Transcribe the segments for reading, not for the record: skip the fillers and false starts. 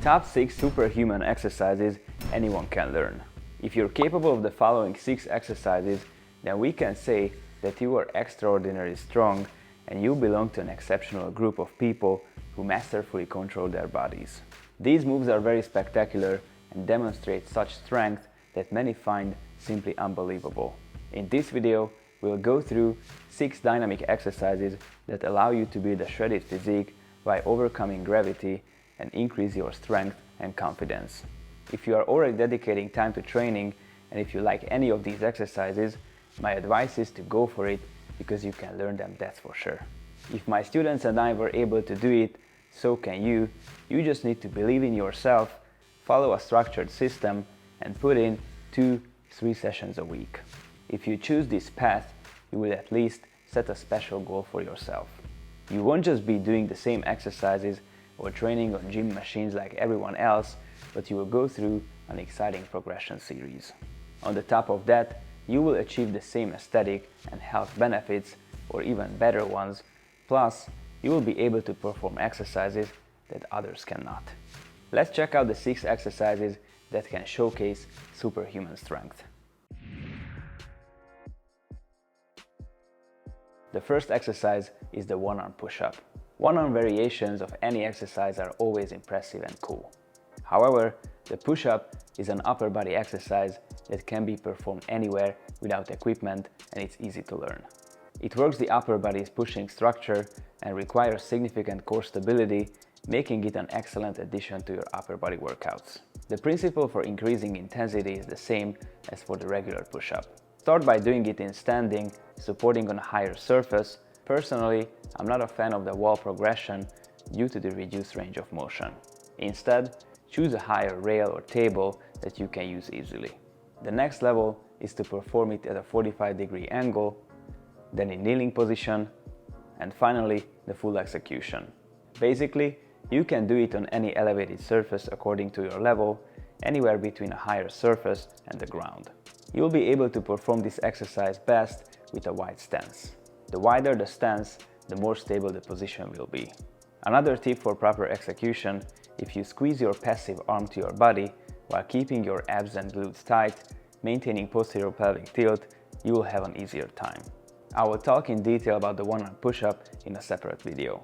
Top 6 superhuman exercises anyone can learn. If you're capable of the following 6 exercises, then we can say that you are extraordinarily strong and you belong to an exceptional group of people who masterfully control their bodies. These moves are very spectacular and demonstrate such strength that many find simply unbelievable. In this video, we'll go through 6 dynamic exercises that allow you to build a shredded physique by overcoming gravity and increase your strength and confidence. If you are already dedicating time to training and if you like any of these exercises, my advice is to go for it because you can learn them, that's for sure. If my students and I were able to do it, so can you. You just need to believe in yourself, follow a structured system, and put in 2-3 sessions a week. If you choose this path, you will at least set a special goal for yourself. You won't just be doing the same exercises or training on gym machines like everyone else, but you will go through an exciting progression series. On the top of that, you will achieve the same aesthetic and health benefits, or even better ones, plus you will be able to perform exercises that others cannot. Let's check out the 6 exercises that can showcase superhuman strength. The first exercise is the one-arm push-up. One-arm variations of any exercise are always impressive and cool. However, the push-up is an upper body exercise that can be performed anywhere without equipment, and it's easy to learn. It works the upper body's pushing structure and requires significant core stability, making it an excellent addition to your upper body workouts. The principle for increasing intensity is the same as for the regular push-up. Start by doing it in standing, supporting on a higher surface. Personally, I'm not a fan of the wall progression due to the reduced range of motion. Instead, choose a higher rail or table that you can use easily. The next level is to perform it at a 45-degree angle, then in kneeling position, and finally the full execution. Basically, you can do it on any elevated surface according to your level, anywhere between a higher surface and the ground. You will be able to perform this exercise best with a wide stance. The wider the stance, the more stable the position will be. Another tip for proper execution: if you squeeze your passive arm to your body while keeping your abs and glutes tight, maintaining posterior pelvic tilt, you will have an easier time. I will talk in detail about the one-arm push-up in a separate video.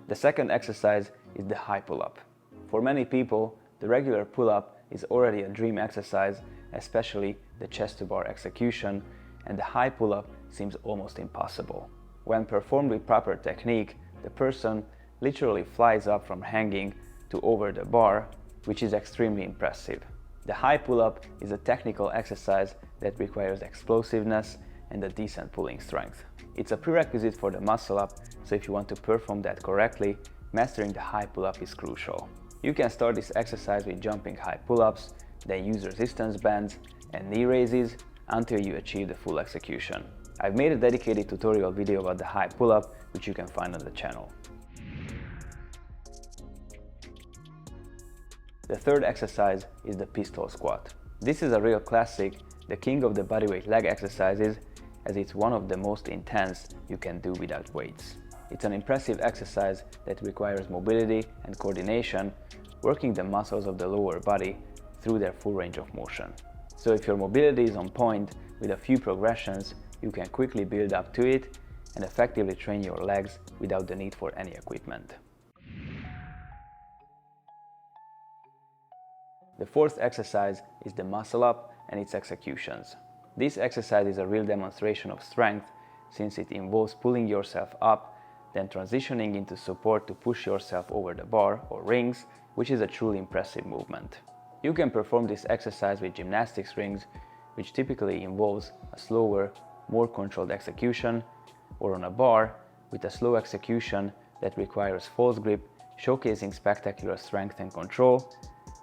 The second exercise is the high pull-up. For many people, the regular pull-up is already a dream exercise, especially the chest-to-bar execution, and the high pull-up seems almost impossible. When performed with proper technique, the person literally flies up from hanging to over the bar, which is extremely impressive. The high pull-up is a technical exercise that requires explosiveness and a decent pulling strength. It's a prerequisite for the muscle-up, so if you want to perform that correctly, mastering the high pull-up is crucial. You can start this exercise with jumping high pull-ups, then use resistance bands and knee raises until you achieve the full execution. I've made a dedicated tutorial video about the high pull-up, which you can find on the channel. The third exercise is the pistol squat. This is a real classic, the king of the bodyweight leg exercises, as it's one of the most intense you can do without weights. It's an impressive exercise that requires mobility and coordination, working the muscles of the lower body through their full range of motion. So if your mobility is on point, with a few progressions, you can quickly build up to it and effectively train your legs without the need for any equipment. The fourth exercise is the muscle up and its executions. This exercise is a real demonstration of strength since it involves pulling yourself up, then transitioning into support to push yourself over the bar or rings, which is a truly impressive movement. You can perform this exercise with gymnastics rings, which typically involves a slower, more controlled execution, or on a bar with a slow execution that requires false grip, showcasing spectacular strength and control,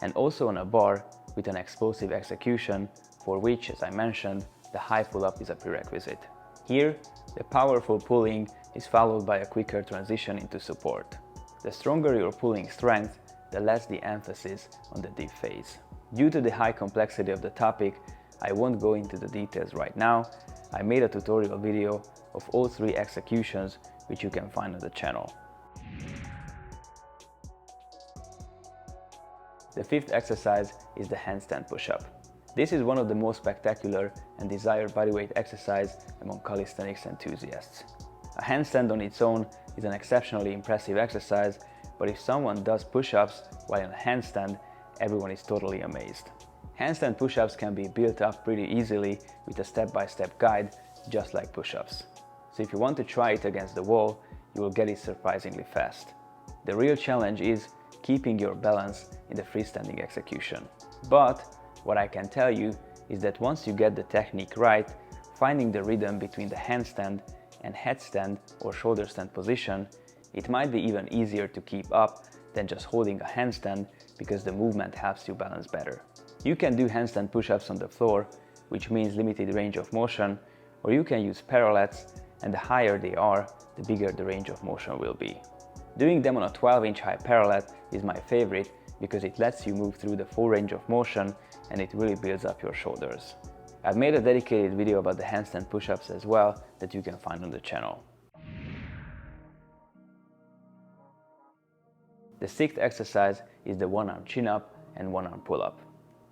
and also on a bar with an explosive execution, for which, as I mentioned, the high pull-up is a prerequisite. Here, the powerful pulling is followed by a quicker transition into support. The stronger your pulling strength, the less the emphasis on the deep phase. Due to the high complexity of the topic, I won't go into the details right now. I made a tutorial video of all 3 executions, which you can find on the channel. The fifth exercise is the handstand push-up. This is one of the most spectacular and desired bodyweight exercise among calisthenics enthusiasts. A handstand on its own is an exceptionally impressive exercise, but if someone does push-ups while in a handstand, everyone is totally amazed. Handstand push-ups can be built up pretty easily with a step-by-step guide, just like push-ups. So if you want to try it against the wall, you will get it surprisingly fast. The real challenge is keeping your balance in the freestanding execution. But what I can tell you is that once you get the technique right, finding the rhythm between the handstand and headstand or shoulder stand position, it might be even easier to keep up than just holding a handstand because the movement helps you balance better. You can do handstand push-ups on the floor, which means limited range of motion, or you can use parallettes, and the higher they are, the bigger the range of motion will be. Doing them on a 12-inch high parallette is my favorite because it lets you move through the full range of motion and it really builds up your shoulders. I've made a dedicated video about the handstand push-ups as well that you can find on the channel. The sixth exercise is the one-arm chin-up and one-arm pull-up.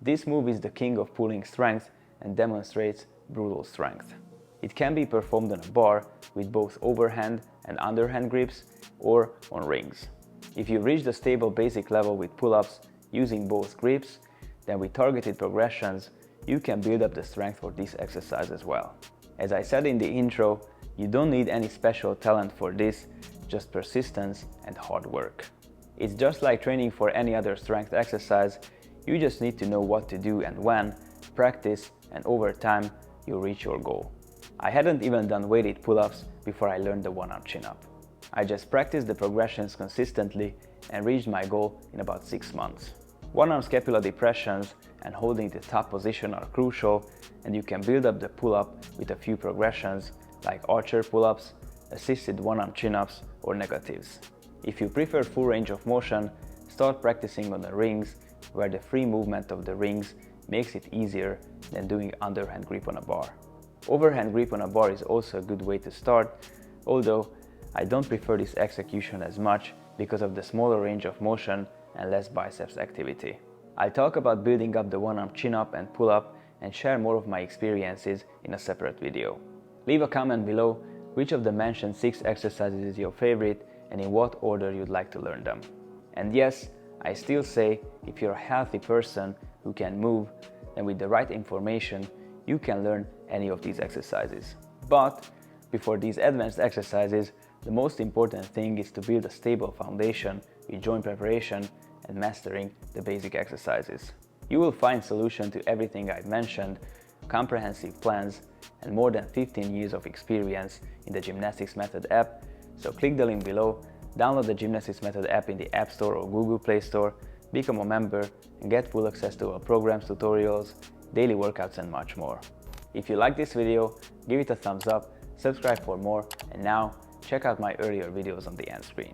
This move is the king of pulling strength and demonstrates brutal strength. It can be performed on a bar with both overhand and underhand grips or on rings. If you reach the stable basic level with pull-ups using both grips, then with targeted progressions, you can build up the strength for this exercise as well. As I said in the intro, you don't need any special talent for this, just persistence and hard work. It's just like training for any other strength exercise, you just need to know what to do and when, practice, and over time, you'll reach your goal. I hadn't even done weighted pull-ups before I learned the one-arm chin-up. I just practiced the progressions consistently and reached my goal in about 6 months. One-arm scapula depressions and holding the top position are crucial, and you can build up the pull-up with a few progressions like archer pull-ups, assisted one-arm chin-ups, or negatives. If you prefer full range of motion, start practicing on the rings, where the free movement of the rings makes it easier than doing underhand grip on a bar. Overhand grip on a bar is also a good way to start, although I don't prefer this execution as much because of the smaller range of motion and less biceps activity. I'll talk about building up the one-arm chin-up and pull-up and share more of my experiences in a separate video. Leave a comment below which of the mentioned 6 exercises is your favorite and in what order you'd like to learn them. And yes, I still say if you're a healthy person who can move, then with the right information, you can learn any of these exercises. But before these advanced exercises, the most important thing is to build a stable foundation with joint preparation and mastering the basic exercises. You will find solution to everything I've mentioned, comprehensive plans, and more than 15 years of experience in the Gymnastics Method app, so click the link below, download the Gymnastics Method app in the App Store or Google Play Store, become a member, and get full access to our programs, tutorials, daily workouts, and much more. If you like this video, give it a thumbs up, subscribe for more, and now check out my earlier videos on the end screen.